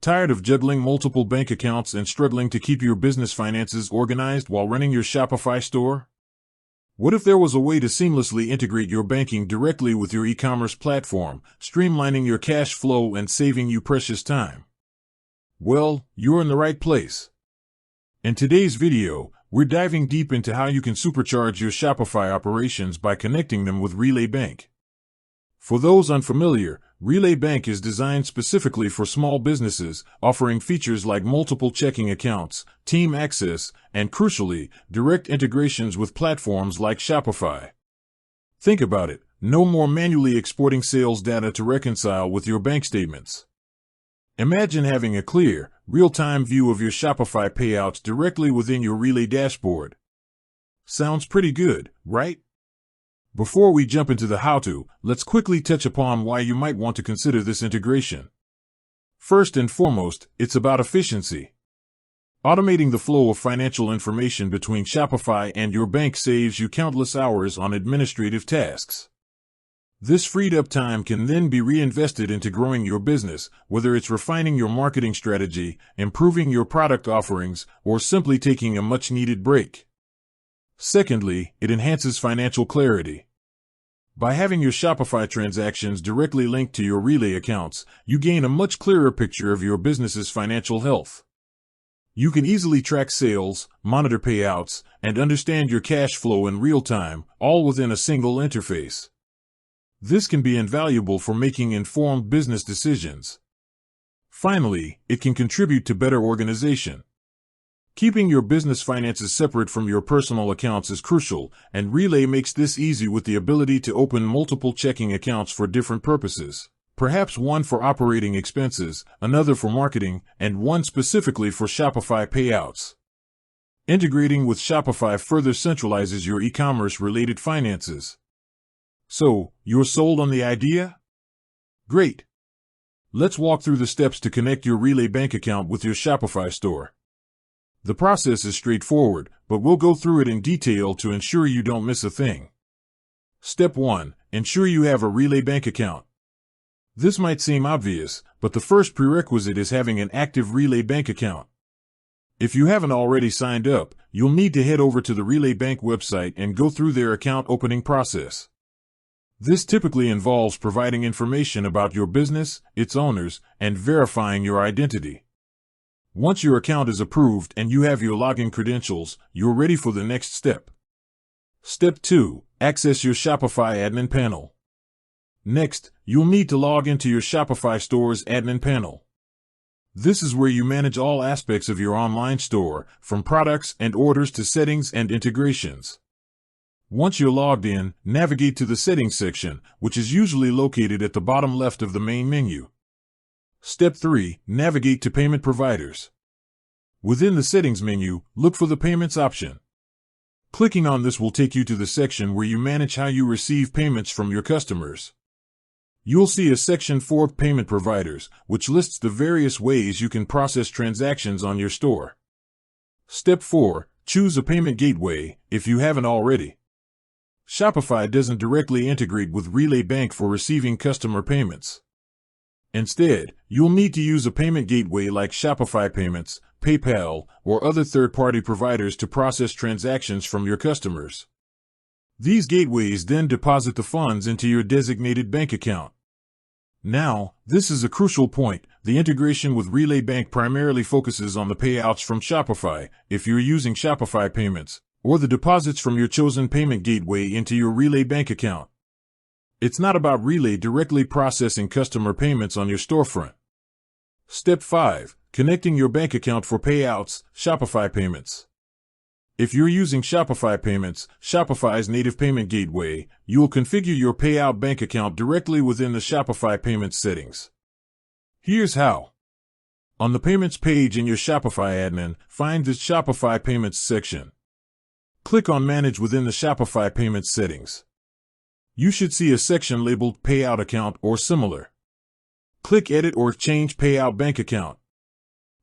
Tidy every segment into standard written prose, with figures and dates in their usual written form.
Tired of juggling multiple bank accounts and struggling to keep your business finances organized while running your Shopify store? What if there was a way to seamlessly integrate your banking directly with your e-commerce platform, streamlining your cash flow and saving you precious time? Well, you're in the right place. In today's video, we're diving deep into how you can supercharge your Shopify operations by connecting them with Relay Bank. For those unfamiliar, Relay Bank is designed specifically for small businesses, offering features like multiple checking accounts, team access, and crucially, direct integrations with platforms like Shopify. Think about it, no more manually exporting sales data to reconcile with your bank statements. Imagine having a clear, real-time view of your Shopify payouts directly within your Relay dashboard. Sounds pretty good, right? Before we jump into the how-to, let's quickly touch upon why you might want to consider this integration. First and foremost, it's about efficiency. Automating the flow of financial information between Shopify and your bank saves you countless hours on administrative tasks. This freed up time can then be reinvested into growing your business, whether it's refining your marketing strategy, improving your product offerings, or simply taking a much-needed break. Secondly, it enhances financial clarity. By having your Shopify transactions directly linked to your Relay accounts, you gain a much clearer picture of your business's financial health. You can easily track sales, monitor payouts, and understand your cash flow in real time, all within a single interface. This can be invaluable for making informed business decisions. Finally, it can contribute to better organization. Keeping your business finances separate from your personal accounts is crucial, and Relay makes this easy with the ability to open multiple checking accounts for different purposes. Perhaps one for operating expenses, another for marketing, and one specifically for Shopify payouts. Integrating with Shopify further centralizes your e-commerce related finances. So, you're sold on the idea? Great! Let's walk through the steps to connect your Relay bank account with your Shopify store. The process is straightforward, but we'll go through it in detail to ensure you don't miss a thing. Step 1. Ensure you have a Relay bank account. This might seem obvious, but the first prerequisite is having an active Relay bank account. If you haven't already signed up, you'll need to head over to the Relay Bank website and go through their account opening process. This typically involves providing information about your business, its owners, and verifying your identity. Once your account is approved and you have your login credentials, you're ready for the next step. Step 2. Access your Shopify admin panel. Next, you'll need to log into your Shopify store's admin panel. This is where you manage all aspects of your online store, from products and orders to settings and integrations. Once you're logged in, navigate to the Settings section, which is usually located at the bottom left of the main menu. Step 3. Navigate to Payment Providers. Within the Settings menu, look for the Payments option. Clicking on this will take you to the section where you manage how you receive payments from your customers. You'll see a section for Payment Providers, which lists the various ways you can process transactions on your store. Step 4. Choose a payment gateway, if you haven't already. Shopify doesn't directly integrate with Relay Bank for receiving customer payments. Instead, you'll need to use a payment gateway like Shopify Payments, PayPal, or other third-party providers to process transactions from your customers. These gateways then deposit the funds into your designated bank account. Now, this is a crucial point. The integration with Relay Bank primarily focuses on the payouts from Shopify, if you're using Shopify Payments, or the deposits from your chosen payment gateway into your Relay Bank account. It's not about Relay directly processing customer payments on your storefront. Step 5. Connecting your bank account for payouts, Shopify Payments. If you're using Shopify Payments, Shopify's native payment gateway, you'll configure your payout bank account directly within the Shopify Payments settings. Here's how. On the Payments page in your Shopify admin, find the Shopify Payments section. Click on Manage within the Shopify Payments settings. You should see a section labeled Payout Account or similar. Click Edit or Change Payout Bank Account.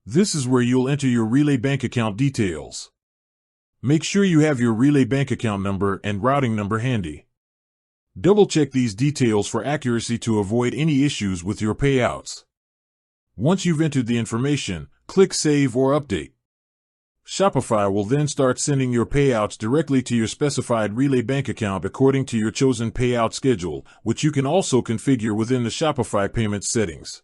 This is where you'll enter your Relay Bank account details. Make sure you have your Relay Bank account number and routing number handy. Double-check these details for accuracy to avoid any issues with your payouts. Once you've entered the information, click Save or Update. Shopify will then start sending your payouts directly to your specified Relay bank account according to your chosen payout schedule, which you can also configure within the Shopify payments settings.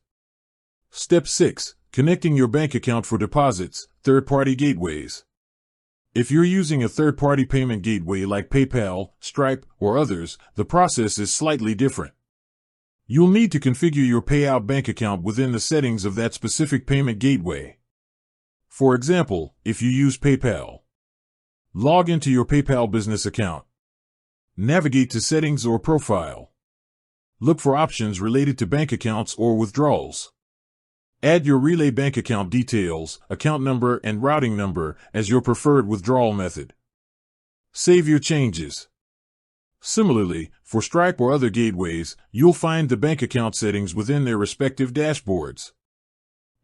Step 6. Connecting your bank account for deposits, third-party gateways. If you're using a third-party payment gateway like PayPal, Stripe, or others, the process is slightly different. You'll need to configure your payout bank account within the settings of that specific payment gateway. For example, if you use PayPal, log into your PayPal business account. Navigate to Settings or Profile. Look for options related to bank accounts or withdrawals. Add your Relay bank account details, account number, and routing number as your preferred withdrawal method. Save your changes. Similarly, for Stripe or other gateways, you'll find the bank account settings within their respective dashboards.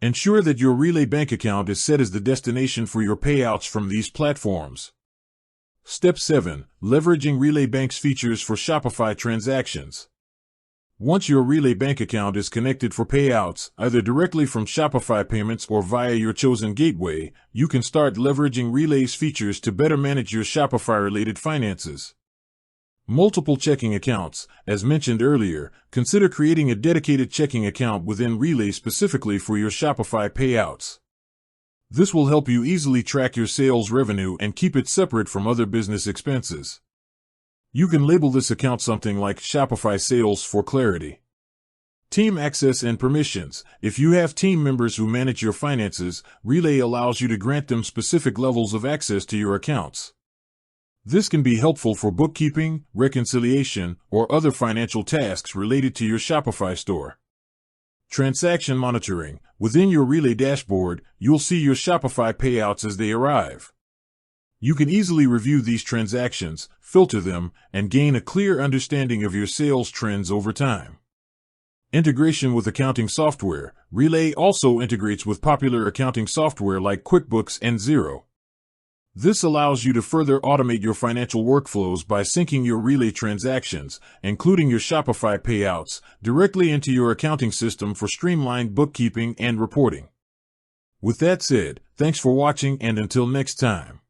Ensure that your Relay bank account is set as the destination for your payouts from these platforms. Step 7. Leveraging Relay Bank's features for Shopify transactions. Once your Relay bank account is connected for payouts, either directly from Shopify payments or via your chosen gateway, you can start leveraging Relay's features to better manage your Shopify-related finances. Multiple checking accounts. As mentioned earlier, consider creating a dedicated checking account within Relay specifically for your Shopify payouts. This will help you easily track your sales revenue and keep it separate from other business expenses. You can label this account something like Shopify Sales for clarity. Team access and permissions. If you have team members who manage your finances, Relay allows you to grant them specific levels of access to your accounts. This can be helpful for bookkeeping, reconciliation, or other financial tasks related to your Shopify store. Transaction monitoring. Within your Relay dashboard, you'll see your Shopify payouts as they arrive. You can easily review these transactions, filter them, and gain a clear understanding of your sales trends over time. Integration with accounting software. Relay also integrates with popular accounting software like QuickBooks and Xero. This allows you to further automate your financial workflows by syncing your Relay transactions, including your Shopify payouts, directly into your accounting system for streamlined bookkeeping and reporting. With that said, thanks for watching, and until next time.